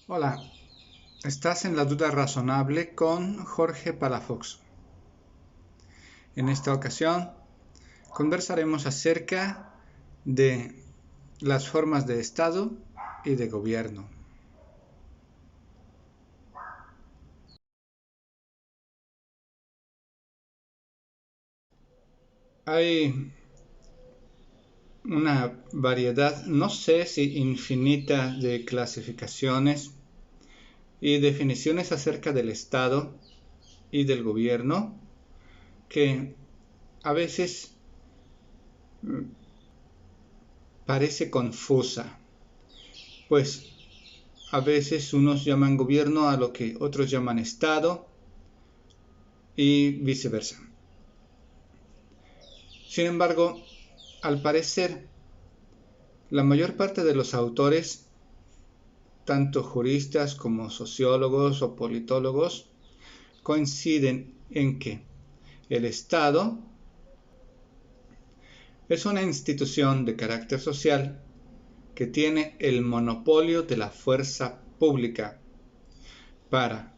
Hola, estás en La Duda Razonable con Jorge Palafox. En esta ocasión conversaremos acerca de las formas de Estado y de gobierno. Hay una variedad, no sé si infinita, de clasificaciones y definiciones acerca del Estado y del gobierno que a veces parece confusa, pues a veces unos llaman gobierno a lo que otros llaman Estado y viceversa. Sin embargo, al parecer, la mayor parte de los autores, tanto juristas como sociólogos o politólogos, coinciden en que el Estado es una institución de carácter social que tiene el monopolio de la fuerza pública para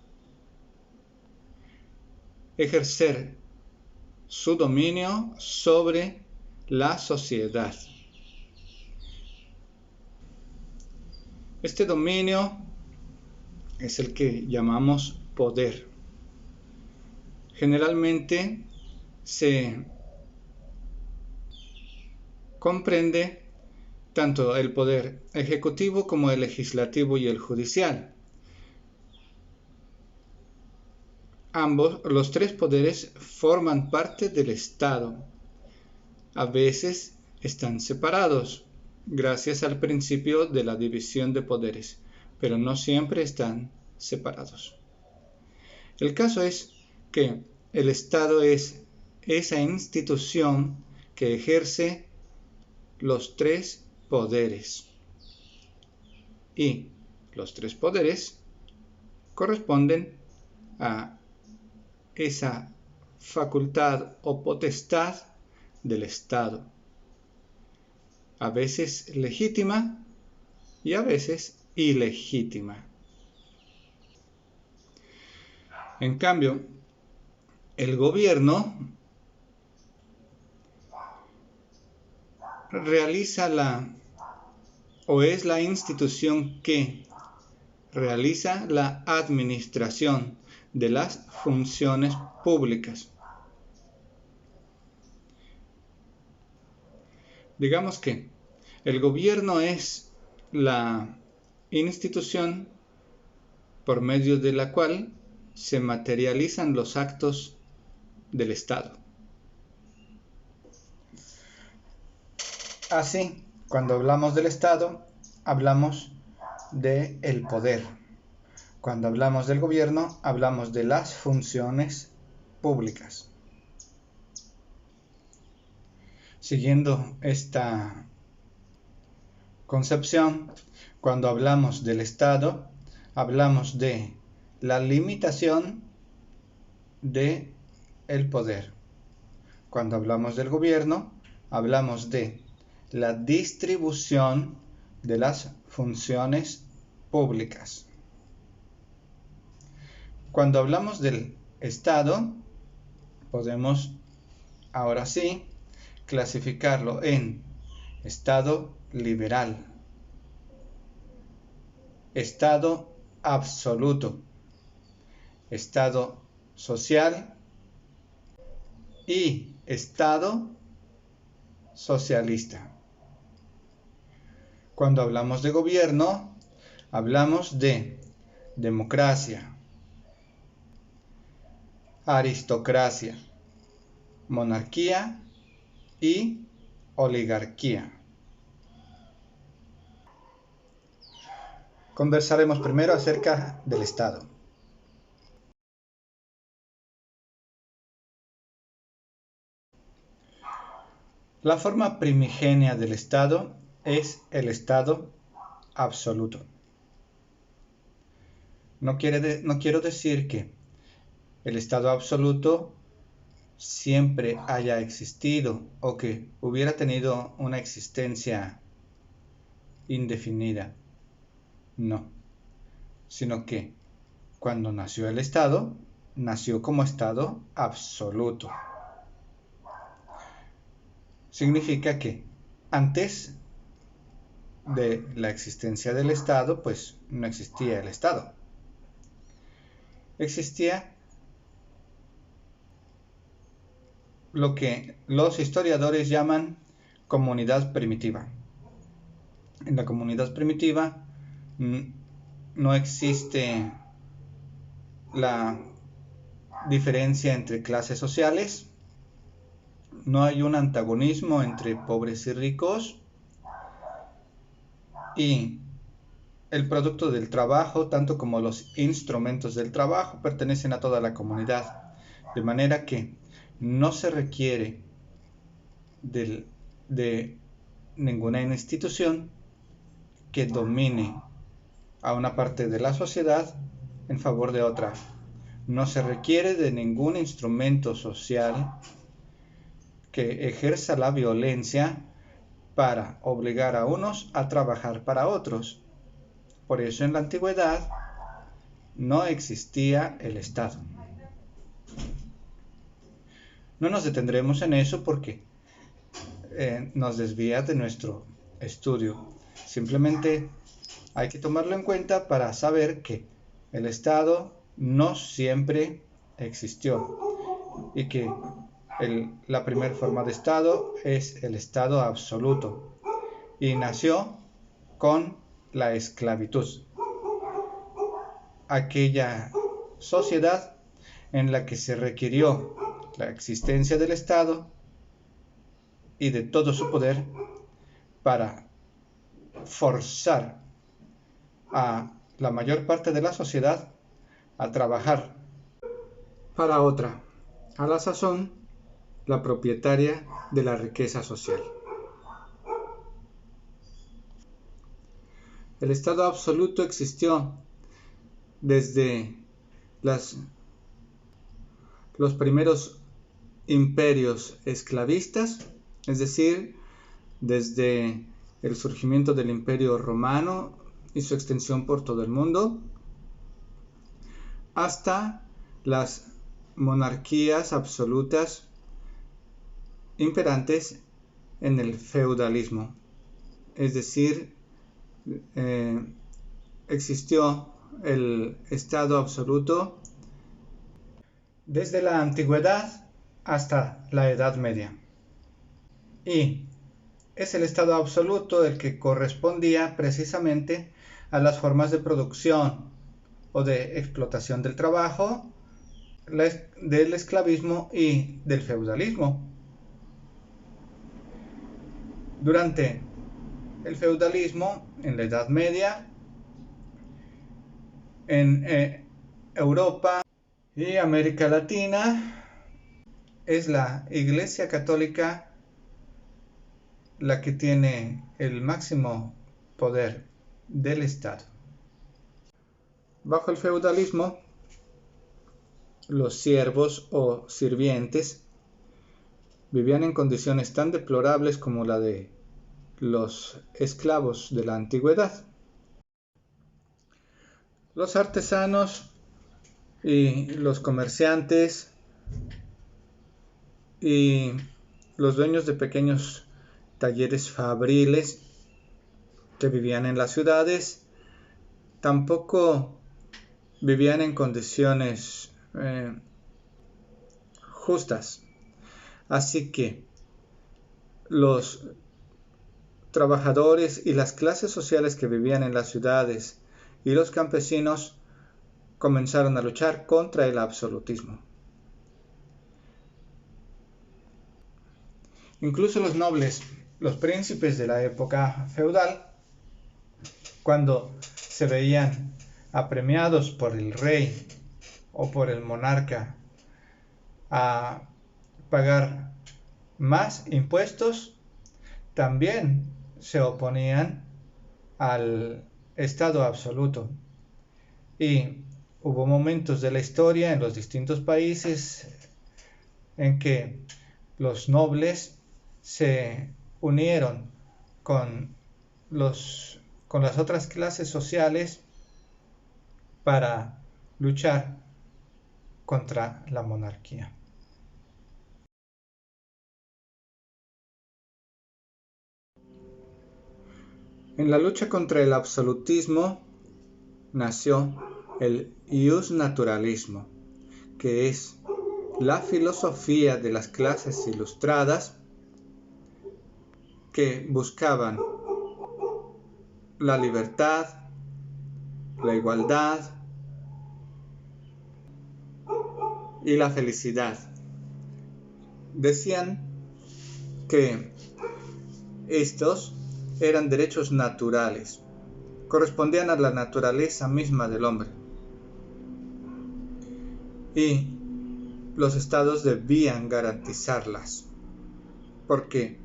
ejercer su dominio sobre la sociedad. Este dominio es el que llamamos poder. Generalmente se comprende tanto el poder ejecutivo como el legislativo y el judicial. Ambos, los tres poderes, forman parte del Estado. A veces están separados, gracias al principio de la división de poderes, pero no siempre están separados. El caso es que el Estado es esa institución que ejerce los tres poderes. Y los tres poderes corresponden a esa facultad o potestad del Estado, a veces legítima y a veces ilegítima. En cambio, el gobierno realiza es la institución que realiza la administración de las funciones públicas. Digamos que el gobierno es la institución por medio de la cual se materializan los actos del Estado. Así, cuando hablamos del Estado, hablamos del poder. Cuando hablamos del gobierno, hablamos de las funciones públicas. Siguiendo esta concepción, cuando hablamos del Estado, hablamos de la limitación del poder. Cuando hablamos del gobierno, hablamos de la distribución de las funciones públicas. Cuando hablamos del Estado, podemos ahora sí clasificarlo en Estado liberal, Estado absoluto, Estado social y Estado socialista. Cuando hablamos de gobierno, hablamos de democracia, aristocracia, monarquía y oligarquía. Conversaremos primero acerca del Estado. La forma primigenia del Estado es el Estado absoluto. No quiero decir que el Estado absoluto siempre haya existido o que hubiera tenido una existencia indefinida. No. sino que cuando nació el Estado, nació como Estado absoluto. Significa que antes de la existencia del Estado, pues no existía el Estado. Existía lo que los historiadores llaman comunidad primitiva. En la comunidad primitiva no existe la diferencia entre clases sociales, no hay un antagonismo entre pobres y ricos, y el producto del trabajo, tanto como los instrumentos del trabajo, pertenecen a toda la comunidad, de manera que no se requiere de ninguna institución que domine a una parte de la sociedad en favor de otra. No se requiere de ningún instrumento social que ejerza la violencia para obligar a unos a trabajar para otros. Por eso en la antigüedad no existía el Estado. No nos detendremos en eso porque nos desvía de nuestro estudio. Simplemente hay que tomarlo en cuenta para saber que el Estado no siempre existió y que la primera forma de Estado es el Estado absoluto y nació con la esclavitud. Aquella sociedad en la que se requirió la existencia del Estado y de todo su poder para forzar a la mayor parte de la sociedad a trabajar para otra, a la sazón, la propietaria de la riqueza social. El Estado absoluto existió desde los primeros imperios esclavistas, es decir, desde el surgimiento del Imperio Romano y su extensión por todo el mundo, hasta las monarquías absolutas imperantes en el feudalismo. Es decir, existió el Estado absoluto desde la antigüedad hasta la Edad Media. Y es el Estado absoluto el que correspondía precisamente a las formas de producción o de explotación del trabajo, del esclavismo y del feudalismo. Durante el feudalismo, en la Edad Media, en Europa y América Latina, es la Iglesia Católica la que tiene el máximo poder del Estado. Bajo el feudalismo, los siervos o sirvientes vivían en condiciones tan deplorables como la de los esclavos de la antigüedad. Los artesanos y los comerciantes y los dueños de pequeños talleres fabriles que vivían en las ciudades tampoco vivían en condiciones justas. Así que los trabajadores y las clases sociales que vivían en las ciudades y los campesinos comenzaron a luchar contra el absolutismo. Incluso los nobles, los príncipes de la época feudal, cuando se veían apremiados por el rey o por el monarca a pagar más impuestos, también se oponían al Estado absoluto. Y hubo momentos de la historia en los distintos países en que los nobles se unieron con las otras clases sociales para luchar contra la monarquía. En la lucha contra el absolutismo nació el iusnaturalismo, que es la filosofía de las clases ilustradas que buscaban la libertad, la igualdad y la felicidad. Decían que estos eran derechos naturales, correspondían a la naturaleza misma del hombre. Y los estados debían garantizarlas, porque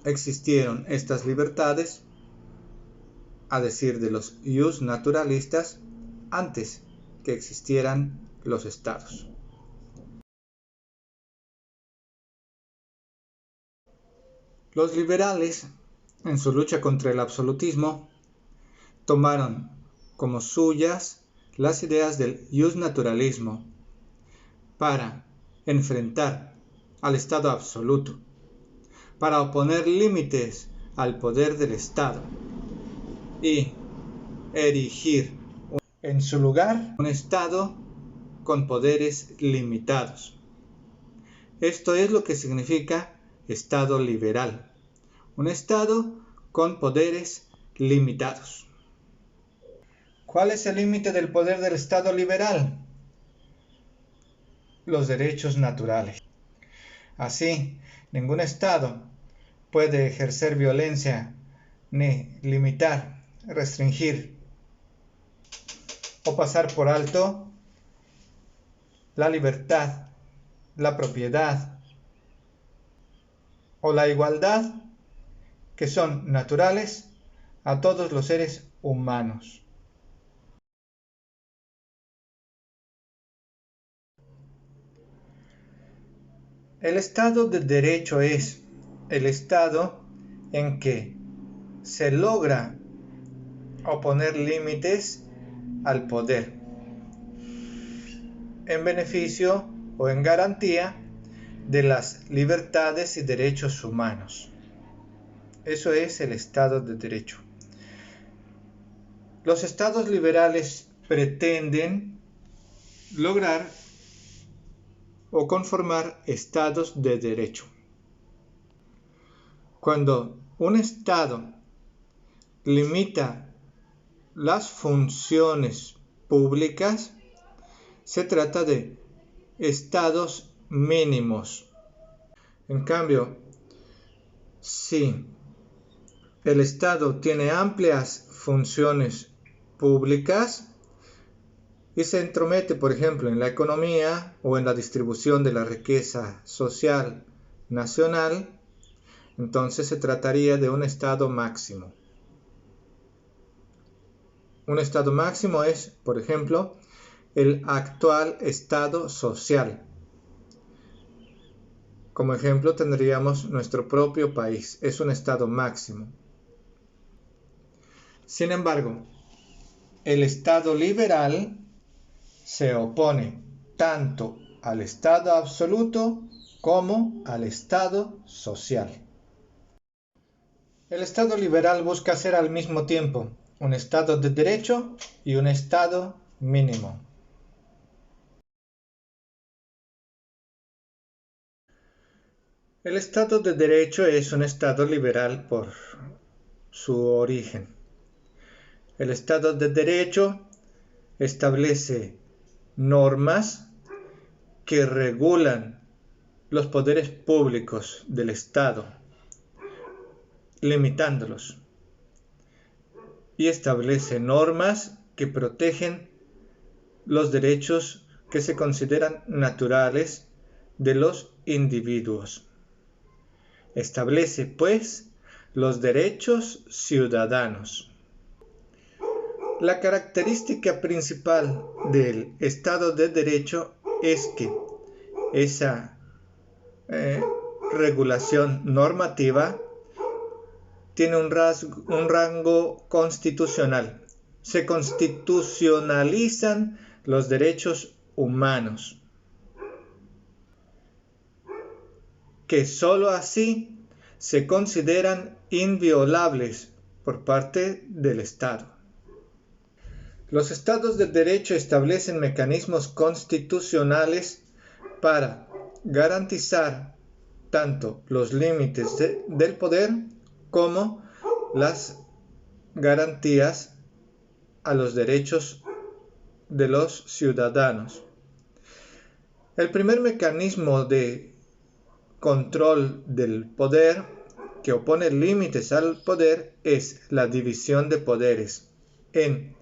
existieron estas libertades, a decir de los iusnaturalistas, antes que existieran los estados. Los liberales, en su lucha contra el absolutismo, tomaron como suyas las ideas del iusnaturalismo para enfrentar al Estado absoluto, para oponer límites al poder del Estado y erigir en su lugar un Estado con poderes limitados. Esto es lo que significa Estado liberal, un Estado con poderes limitados. ¿Cuál es el límite del poder del Estado liberal? Los derechos naturales. Así, ningún Estado puede ejercer violencia, ni limitar, restringir o pasar por alto la libertad, la propiedad o la igualdad que son naturales a todos los seres humanos. El Estado de Derecho es el Estado en que se logra oponer límites al poder, en beneficio o en garantía de las libertades y derechos humanos. Eso es el Estado de Derecho. Los estados liberales pretenden lograr o conformar estados de derecho. Cuando un estado limita las funciones públicas, se trata de estados mínimos. En cambio, si el Estado tiene amplias funciones públicas y se entromete, por ejemplo, en la economía o en la distribución de la riqueza social nacional, entonces se trataría de un estado máximo. Un estado máximo es, por ejemplo, el actual estado social. Como ejemplo tendríamos nuestro propio país, es un estado máximo. Sin embargo, el Estado liberal se opone tanto al Estado absoluto como al Estado social. El Estado liberal busca ser al mismo tiempo un Estado de derecho y un Estado mínimo. El Estado de Derecho es un Estado liberal por su origen. El Estado de Derecho establece normas que regulan los poderes públicos del Estado, limitándolos, y establece normas que protegen los derechos que se consideran naturales de los individuos. Establece, pues, los derechos ciudadanos. La característica principal del Estado de Derecho es que esa regulación normativa tiene un rango constitucional, se constitucionalizan los derechos humanos, que sólo así se consideran inviolables por parte del Estado. Los estados de derecho establecen mecanismos constitucionales para garantizar tanto los límites del poder como las garantías a los derechos de los ciudadanos. El primer mecanismo de control del poder que opone límites al poder es la división de poderes en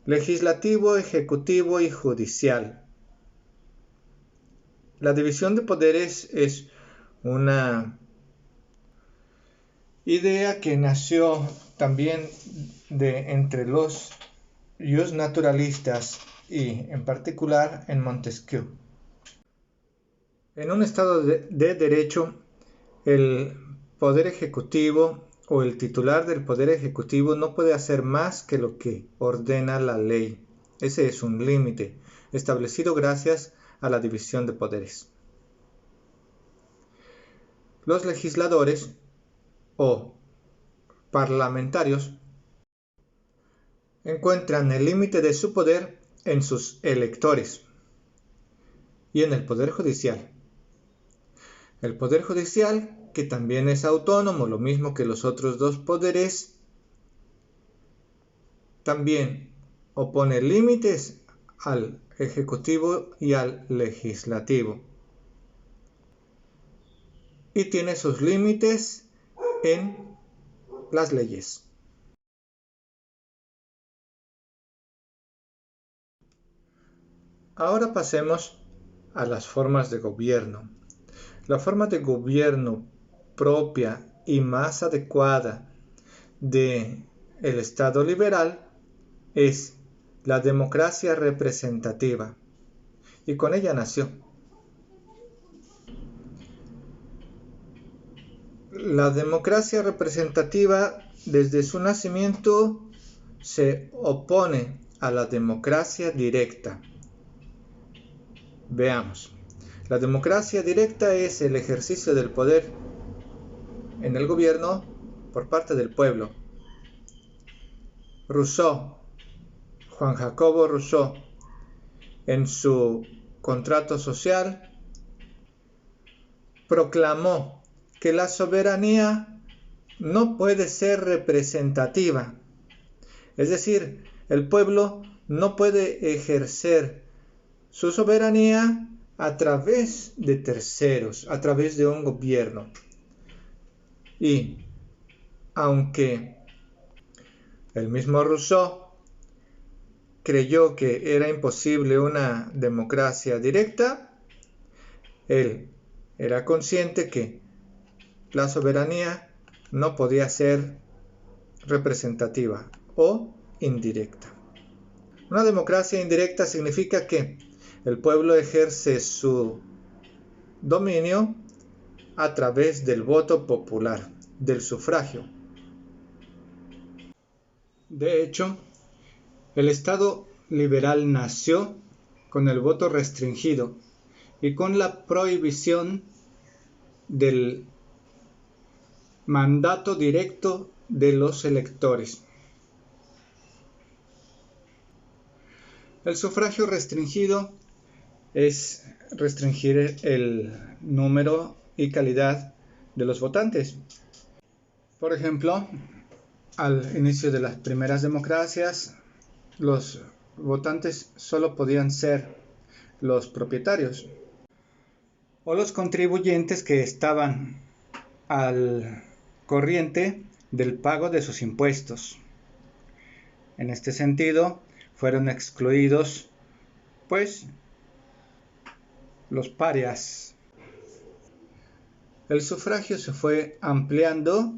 legislativo, ejecutivo y judicial. La división de poderes es una idea que nació también entre los justnaturalistas y en particular en Montesquieu. En un estado de derecho, el poder ejecutivo o el titular del poder ejecutivo no puede hacer más que lo que ordena la ley. Ese es un límite establecido gracias a la división de poderes. Los legisladores o parlamentarios encuentran el límite de su poder en sus electores y en el poder judicial. El poder judicial, que también es autónomo, lo mismo que los otros dos poderes, también opone límites al ejecutivo y al legislativo. Y tiene sus límites en las leyes. Ahora pasemos a las formas de gobierno. La forma de gobierno propia y más adecuada del Estado liberal es la democracia representativa, y con ella nació. La democracia representativa, desde su nacimiento, se opone a la democracia directa. Veamos. La democracia directa es el ejercicio del poder en el gobierno por parte del pueblo. Juan Jacobo Rousseau, en su Contrato Social, proclamó que la soberanía no puede ser representativa. Es decir, el pueblo no puede ejercer su soberanía a través de terceros, a través de un gobierno. Y aunque el mismo Rousseau creyó que era imposible una democracia directa, él era consciente que la soberanía no podía ser representativa o indirecta. Una democracia indirecta significa que el pueblo ejerce su dominio a través del voto popular, del sufragio. De hecho, el Estado liberal nació con el voto restringido y con la prohibición del mandato directo de los electores. El sufragio restringido es restringir el número y calidad de los votantes. Por ejemplo, al inicio de las primeras democracias, los votantes solo podían ser los propietarios o los contribuyentes que estaban al corriente del pago de sus impuestos. En este sentido, fueron excluidos, pues, los parias. El sufragio se fue ampliando,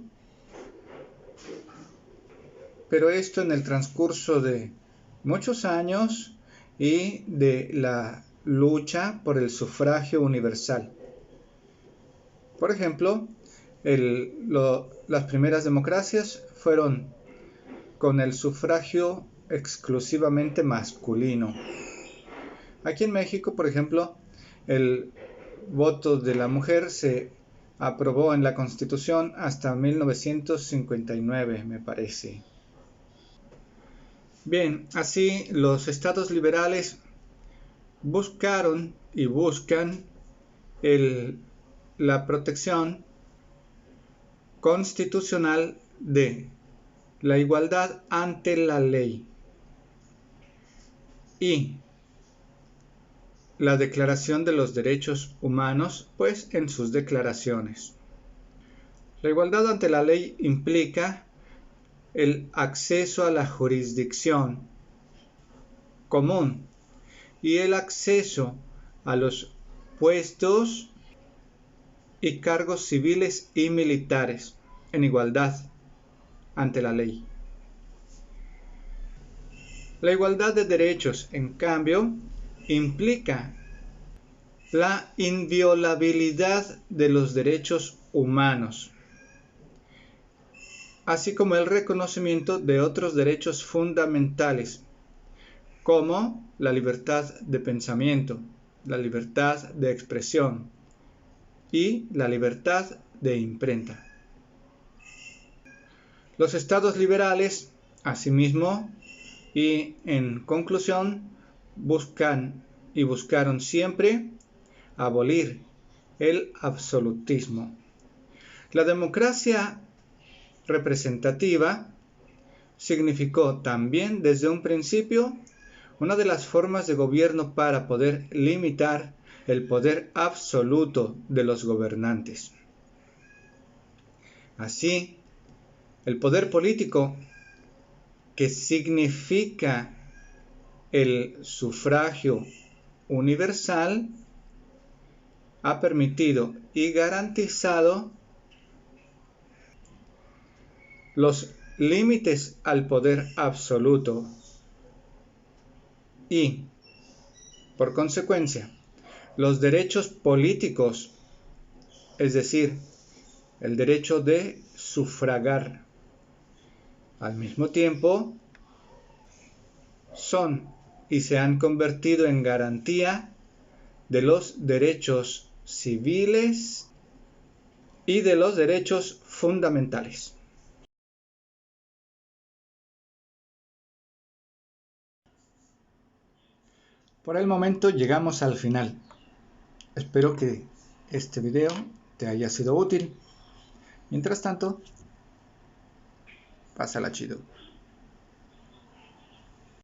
pero esto en el transcurso de muchos años y de la lucha por el sufragio universal. Por ejemplo, las primeras democracias fueron con el sufragio exclusivamente masculino. Aquí en México, por ejemplo, el voto de la mujer se aprobó en la Constitución hasta 1959, me parece. Bien, así los estados liberales buscaron y buscan la protección constitucional de la igualdad ante la ley y la Declaración de los Derechos Humanos, pues en sus declaraciones. La igualdad ante la ley implica el acceso a la jurisdicción común y el acceso a los puestos y cargos civiles y militares en igualdad ante la ley. La igualdad de derechos, en cambio, implica la inviolabilidad de los derechos humanos, así como el reconocimiento de otros derechos fundamentales, como la libertad de pensamiento, la libertad de expresión y la libertad de imprenta. Los estados liberales, asimismo, y en conclusión, buscaron siempre abolir el absolutismo. La democracia representativa significó también desde un principio una de las formas de gobierno para poder limitar el poder absoluto de los gobernantes. Así, el poder político, que significa el sufragio universal, ha permitido y garantizado los límites al poder absoluto y, por consecuencia, los derechos políticos, es decir, el derecho de sufragar. Al mismo tiempo, son y se han convertido en garantía de los derechos civiles y de los derechos fundamentales. Por el momento llegamos al final. Espero que este video te haya sido útil. Mientras tanto, pásala chido.